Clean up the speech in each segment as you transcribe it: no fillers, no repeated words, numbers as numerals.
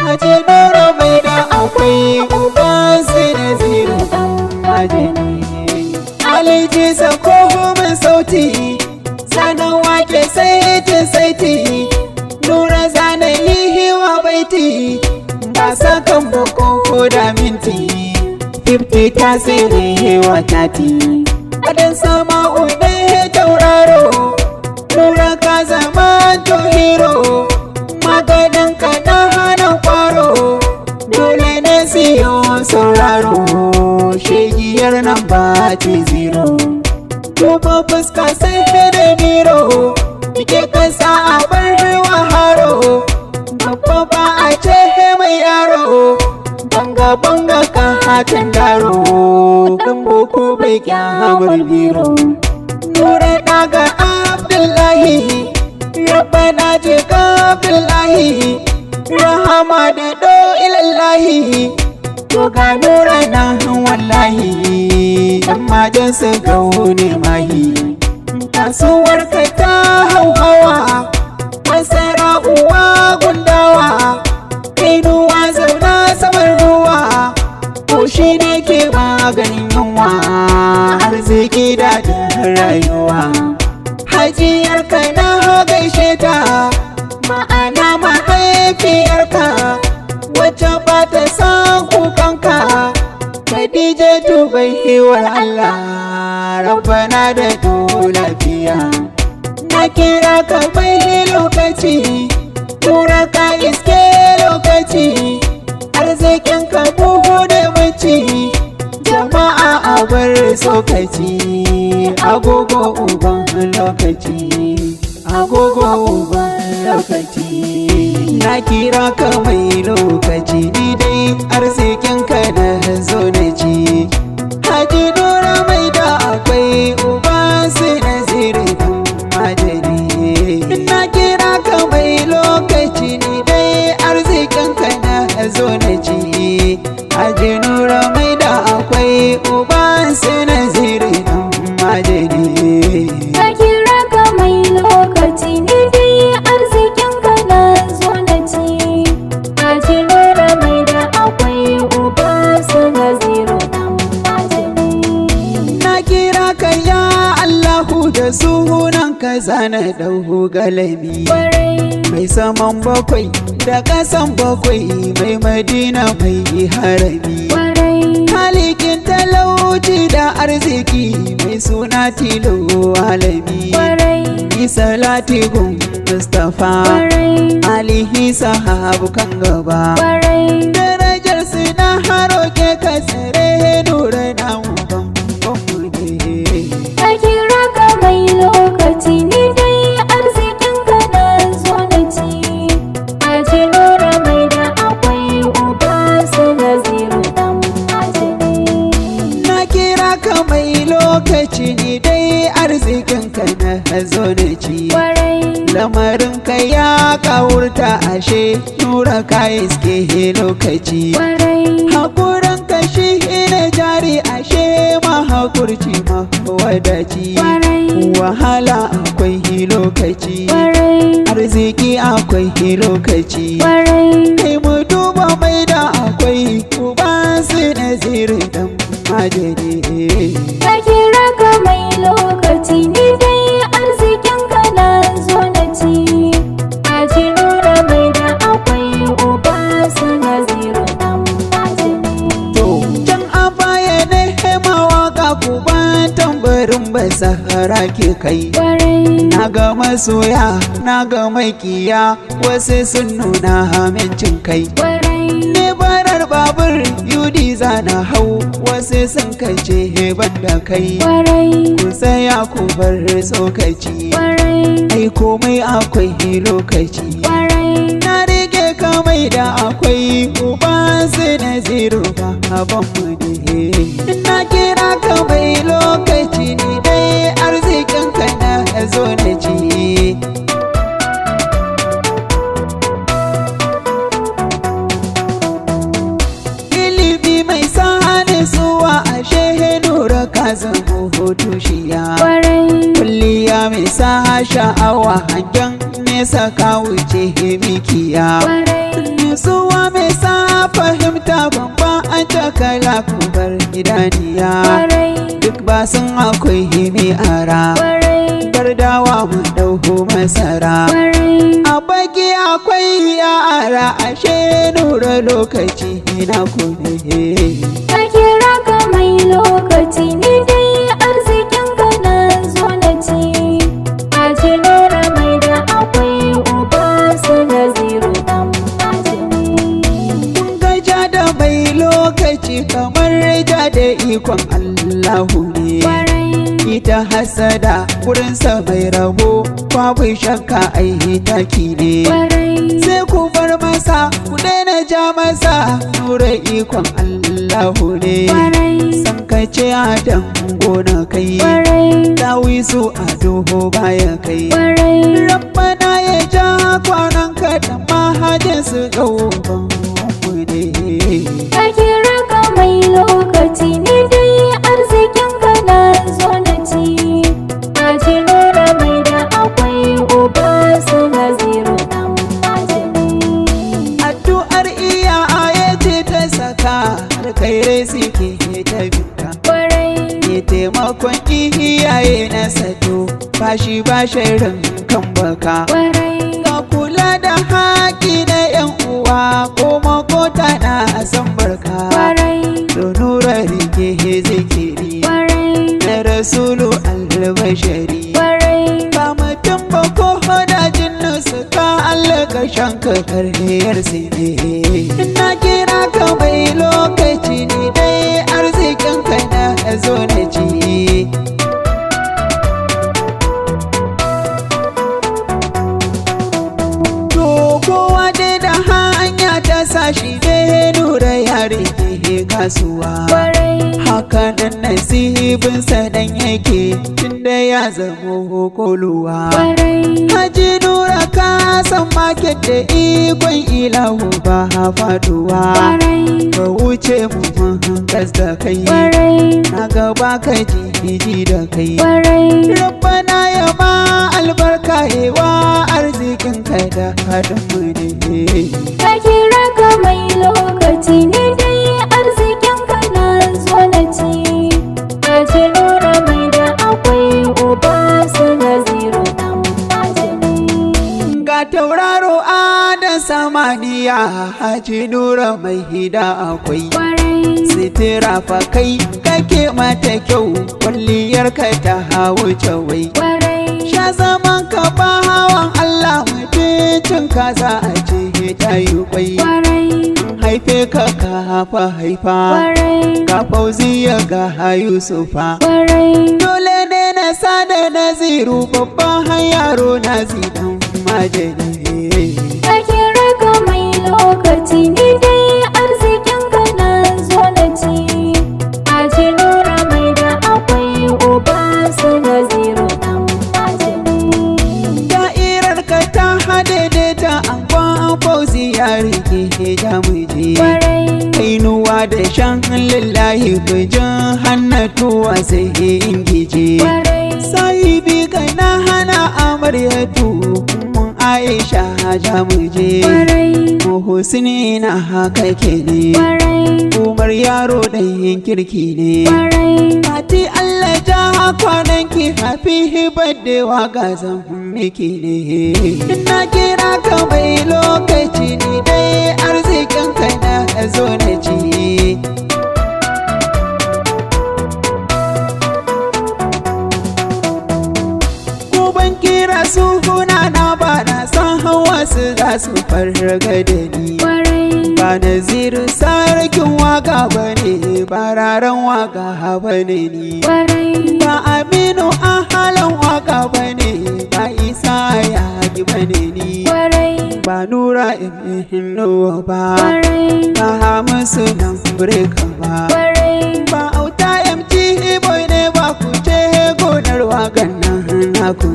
Haji Nura mai da akwai uba sai na zira dan majani. Aliji sako min sauti zanen wake saiti Nura zana yi wa baiti ba sakan bakon ko da minti 50 tasiri wa 30 kadan sama unai tauraro Nura ka zama to hero maganin ka na hana kwaro dole ne siyo sauraro shegiyar nan ba ce zero Duba fuska sai da miro Mike kasa a bar haro Babba ba a ce mai yaro Banga ka hakan daro Dan boko bai kyamar biro Nura daga Abdullahi Rabbana je ka Abdullahi Rahama da do ilallahi To ga Nura nan wallahi Dan majan su gaune mahi Kasuwar ka ta hauhawa Masara uwa gundawa Kainuwa zauna saman ruwa Ko shi ne ke maganin yunwa Arziki daɗin rayuwa Hajiyar ka na gaishe ta Ma'ana mahaifiyarka Wacce ba ta san kukanka Khadija dubai hewar Allah Rabbana da lafiya Na kira ka bai lokaci Tura ka iske lokaci Arzikin ka buhu da maci Jama'a a bar sokaci Agogo uban lokaci Agogo uban lokaci Na kira ka mai lokaci Ni dai arzikin ka na zo na ci Haji Nura mai da akwai uba sai na zire dan majani Na kira ka mai lokaci Ni dai arzikin ka na zo na ci Haji Nura mai da akwai uba sai na zire dan majani Na kira ka mai lokaci Ni dai arzikin ka na zo na ci Haji Nura mai da akwai uba sai na zire dan majani Na kira ka ya Allahu da sunan ka zana dauhu galami Mai saman bakwai da ƙasan bakwai Mai Madina mai harami Halikin talauci da arziki Mai suna tilo alami Ni salati gun Mustapha Alihi sahabu kan gaba Darajar su na haroke ka tsere Nura na uban Na kira ka mai lokaci Ni dai arzikin ka na zo na ci Haji Nura mai da akwai uba sai na ziro dan majani Na kira ka mai lokaci Ni dai arzikin ka na zo na ci Lamarin ka ya kawurta ashe Nura ka iske lokaci Hakuran ka shi ne jari ashe mahakurci mawadaci Wahala akwai lokaci Arziki akwai lokaci Kai mu duba mai da akwai Uba su naziri dan majani Na kira ka mai lokaci Ni dai arzikin ka na zo na ci Haji Nura mai da akwai uba sai na ziro dan majani To, can a baya ne mawaka kuban tambarin basahara ke kai Na ga masoya, na ga makiya Wasu sun nuna hamincin kai Ne barar babur yudi zana hau Wasu sun kace heban da kai Ku tsaya ku bar tsokaci Ai komai akwai lokaci Na rike kamai da akwai Uba sai na zero ba ban mu ne Na kira ka mai lokaci Ni dai arzikin ka na zo na ci Ilimi mai sani suwa ashe Nura ka zama tushiya Kulliya mai sa sha'awa hangen nesa ka wuce mikiya Nutsuwa mai kala ku bar idaniya, duk ba sun akwai himi ara, gardawa mu ɗauko masara, a baki akwai yara ashe nura lokaci na ku ne. Ka kira ka mai lokaci ni dai arzikin ka na zo na ci, a ji nura mai da akwai uba su naziru dan majini. Kun gaja da mai lokaci kamar ja da ikon Allahu ne, ita hasada wurinsa mai rabo babu shakka ai taki ne, sai ku bar masa ku daina ja masa nura ikon Allahu ne, san kace adam gona kai dawisu a doho baya kai, rabbana ya ja kwanan ka da mahajin su gaban mu ne. Ka kira ka mai lokaci ni dai arzikin ka na zo na ci, a ji nura mai da akwai uba su naziru dan majini. Addu'ar iyaye ce ta saka alkhairai suke ta bika, ke taimakon iyaye na sato bashi ba shirin kan baka, ka kula da haƙi na yan uwa ko makota na san barka, da nura rike zikiri na rasulu albashari, ba mutum ba ko hada jinnu su ka Allah ƙarshen ka karniyar su ne. Na kira ka mai lokaci ne dai arzikin ka na zo na ci. To kowa dai da hanya ta sashi dai nura ya rike kasuwa, haka nan nasibinsa dan yake tunda ya zamo koluwa. Haji nura ka san maket da ikon ilahu ba faduwa, ka wuce mu gas da kai na gaba ka ji da kai, rabbana ya ma albarka yawa arzikin ka da hadin mu ne. Ka kira ka mai lokaci ni dai arzikin ka na zo na ci, a ji nura mai da akwai uba su naziru dan majini. Ga tauraro da samaniya haji nura mai hida akwai, sitira fa kai kake mata kyau kwalliyar ka ta wuce wai, sha zaman ka ba hawan Allah mutuncin ka za a ce ta yi kwai, haife ka hafa haifa ka fauziya ga Yusufa, dole ne na sada naziru babban yaro nazidan majini. Ka kira ka mai lokaci ni dai arzikin ka na zo na ci, a ji nura mai da akwai uba su naziru dan majini. Da'irar ka ta hade ta angon fauzi ya rike jamuje, kainuwa da shan lillahi bijin hannatuwa sai ingije, sahibi ka na hana amaryatu Aisha jamuje, Muhsini na haka ke ne, Umar yaro ɗayin kirki ne, Fati Allah ja kwanan ki happy birthday waka zan miki ne. Na kira ka mai lokaci ne dai arzikin ka na zo na ci. Kira suna na ba na san wasu za su farga da ni, ba naziru sarkin waka ba ne, ba raran waka ba ne ni, ba aminu ahalan waka ba ne, ba isa yaki ba ne ni, ba nura inuwa ba, ba hamisu nan breka ba, ba auta mg boy ne ba ku ce gonar wakan nan naku.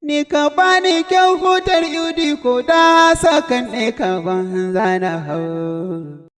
Ni ka bani kyau hutar yudi ko da sakan ne ka ban zana hau.